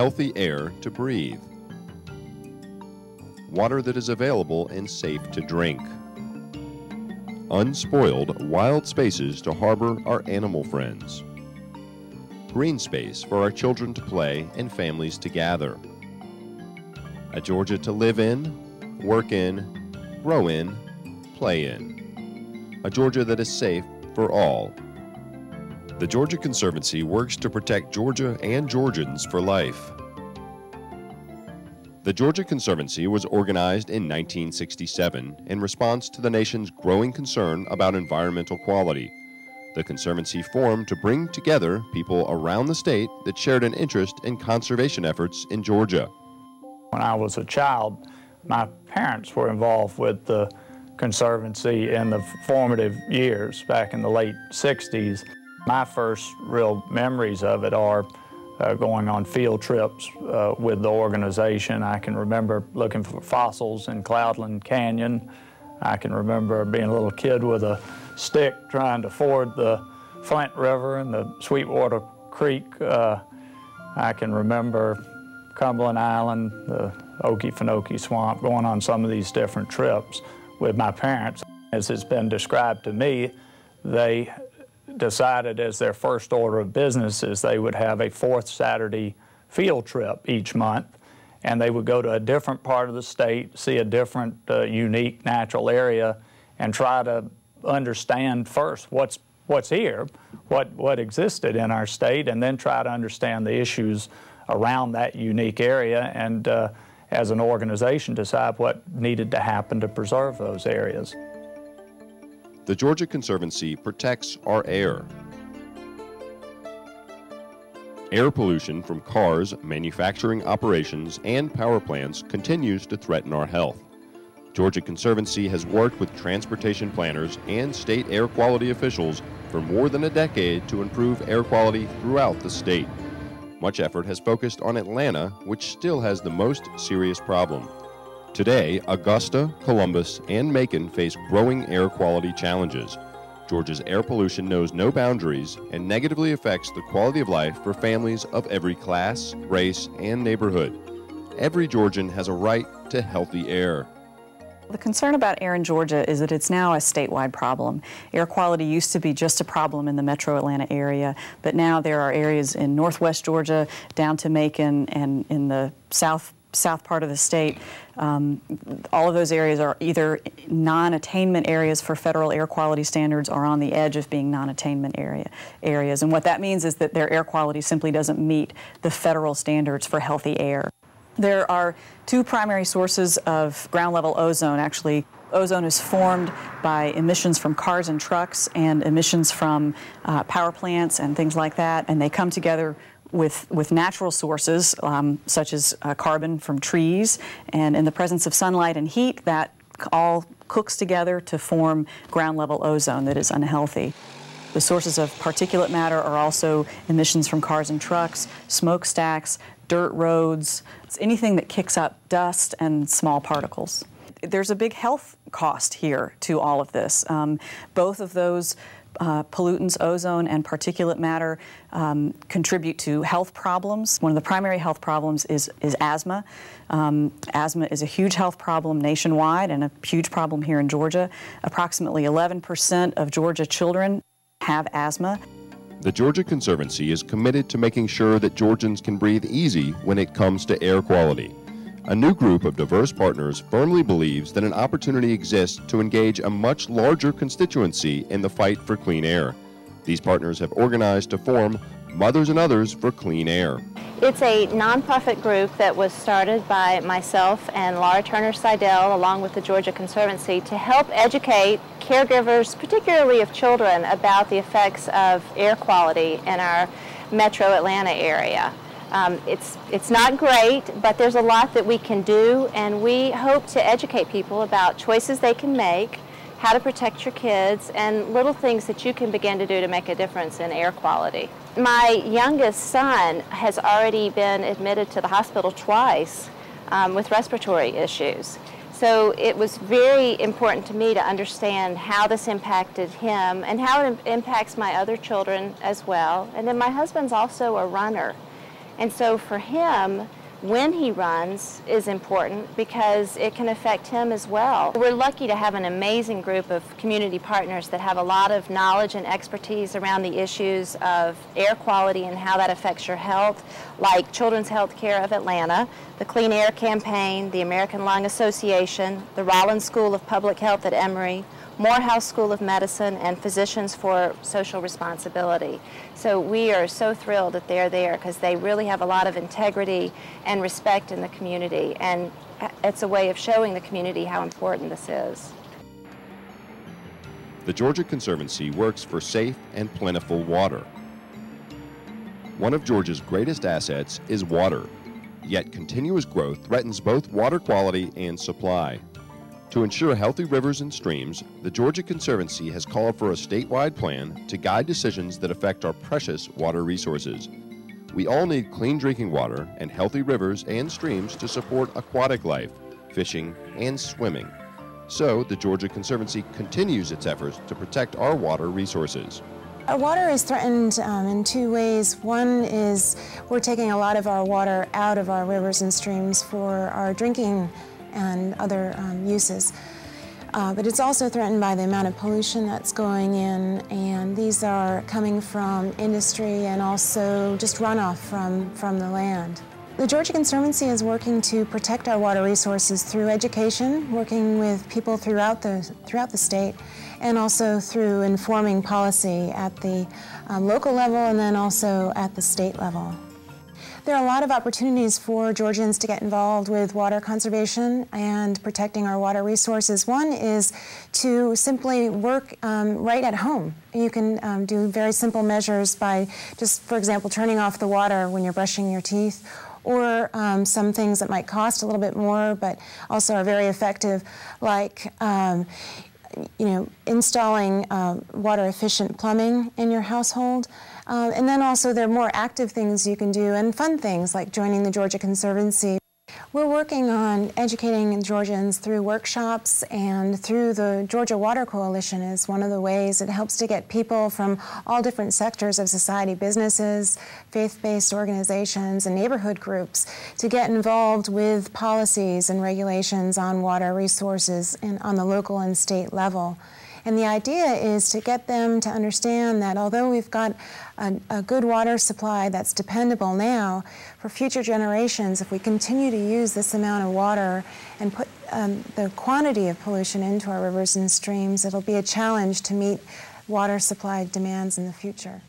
healthy air to breathe, water that is available and safe to drink, unspoiled wild spaces to harbor our animal friends, green space for our children to play and families to gather, a Georgia to live in, work in, grow in, play in, a Georgia that is safe for all. The Georgia Conservancy works to protect Georgia and Georgians for life. The Georgia Conservancy was organized in 1967 in response to the nation's growing concern about environmental quality. The Conservancy formed to bring together people around the state that shared an interest in conservation efforts in Georgia. When I was a child, my parents were involved with the Conservancy in the formative years back in the late 60s. My first real memories of it are going on field trips with the organization. I can remember looking for fossils in Cloudland Canyon. I can remember being a little kid with a stick trying to ford the Flint River and the Sweetwater Creek. I can remember Cumberland Island, the Okefenokee Swamp, going on some of these different trips with my parents. As it's been described to me, they decided as their first order of business is they would have a fourth Saturday field trip each month, and they would go to a different part of the state, see a different unique natural area, and try to understand first what's here, what existed in our state, and then try to understand the issues around that unique area, and as an organization decide what needed to happen to preserve those areas. The Georgia Conservancy protects our air. Air pollution from cars, manufacturing operations, and power plants continues to threaten our health. Georgia Conservancy has worked with transportation planners and state air quality officials for more than a decade to improve air quality throughout the state. Much effort has focused on Atlanta, which still has the most serious problem. Today, Augusta, Columbus, and Macon face growing air quality challenges. Georgia's air pollution knows no boundaries and negatively affects the quality of life for families of every class, race, and neighborhood. Every Georgian has a right to healthy air. The concern about air in Georgia is that it's now a statewide problem. Air quality used to be just a problem in the metro Atlanta area, but now there are areas in northwest Georgia down to Macon and in the south part of the state. All of those areas are either non-attainment areas for federal air quality standards or on the edge of being non-attainment areas. And what that means is that their air quality simply doesn't meet the federal standards for healthy air. There are two primary sources of ground level ozone. Actually, ozone is formed by emissions from cars and trucks and emissions from power plants and things like that, and they come together with natural sources such as carbon from trees, and in the presence of sunlight and heat, that all cooks together to form ground level ozone that is unhealthy. The sources of particulate matter are also emissions from cars and trucks, smokestacks, dirt roads, anything that kicks up dust and small particles. There's a big health cost here to all of this. Both of those pollutants, ozone and particulate matter, contribute to health problems. One of the primary health problems is asthma. Asthma is a huge health problem nationwide and a huge problem here in Georgia. Approximately 11% of Georgia children have asthma. The Georgia Conservancy is committed to making sure that Georgians can breathe easy when it comes to air quality. A new group of diverse partners firmly believes that an opportunity exists to engage a much larger constituency in the fight for clean air. These partners have organized to form Mothers and Others for Clean Air. It's a nonprofit group that was started by myself and Laura Turner Seidel, along with the Georgia Conservancy, to help educate caregivers, particularly of children, about the effects of air quality in our metro Atlanta area. It's not great, but there's a lot that we can do, and we hope to educate people about choices they can make, how to protect your kids, and little things that you can begin to do to make a difference in air quality. My youngest son has already been admitted to the hospital twice with respiratory issues. So it was very important to me to understand how this impacted him and how it impacts my other children as well. And then my husband's also a runner. And so for him, when he runs is important because it can affect him as well. We're lucky to have an amazing group of community partners that have a lot of knowledge and expertise around the issues of air quality and how that affects your health, like Children's Health Care of Atlanta, the Clean Air Campaign, the American Lung Association, the Rollins School of Public Health at Emory, Morehouse School of Medicine, and Physicians for Social Responsibility. So we are so thrilled that they're there because they really have a lot of integrity and respect in the community, and it's a way of showing the community how important this is. The Georgia Conservancy works for safe and plentiful water. One of Georgia's greatest assets is water, yet continuous growth threatens both water quality and supply. To ensure healthy rivers and streams, the Georgia Conservancy has called for a statewide plan to guide decisions that affect our precious water resources. We all need clean drinking water and healthy rivers and streams to support aquatic life, fishing, and swimming. So, the Georgia Conservancy continues its efforts to protect our water resources. Our water is threatened in two ways. One is we're taking a lot of our water out of our rivers and streams for our drinking and other uses. But it's also threatened by the amount of pollution that's going in, and these are coming from industry and also just runoff from the land. The Georgia Conservancy is working to protect our water resources through education, working with people throughout the state, and also through informing policy at the local level and then also at the state level. There are a lot of opportunities for Georgians to get involved with water conservation and protecting our water resources. One is to simply work right at home. You can do very simple measures by just, for example, turning off the water when you're brushing your teeth, or some things that might cost a little bit more but also are very effective, like installing water-efficient plumbing in your household. And then also there are more active things you can do and fun things like joining the Georgia Conservancy. We're working on educating Georgians through workshops and through the Georgia Water Coalition is one of the ways. It helps to get people from all different sectors of society, businesses, faith-based organizations, and neighborhood groups to get involved with policies and regulations on water resources on the local and state level. And the idea is to get them to understand that although we've got a good water supply that's dependable now, for future generations, if we continue to use this amount of water and put the quantity of pollution into our rivers and streams, it'll be a challenge to meet water supply demands in the future.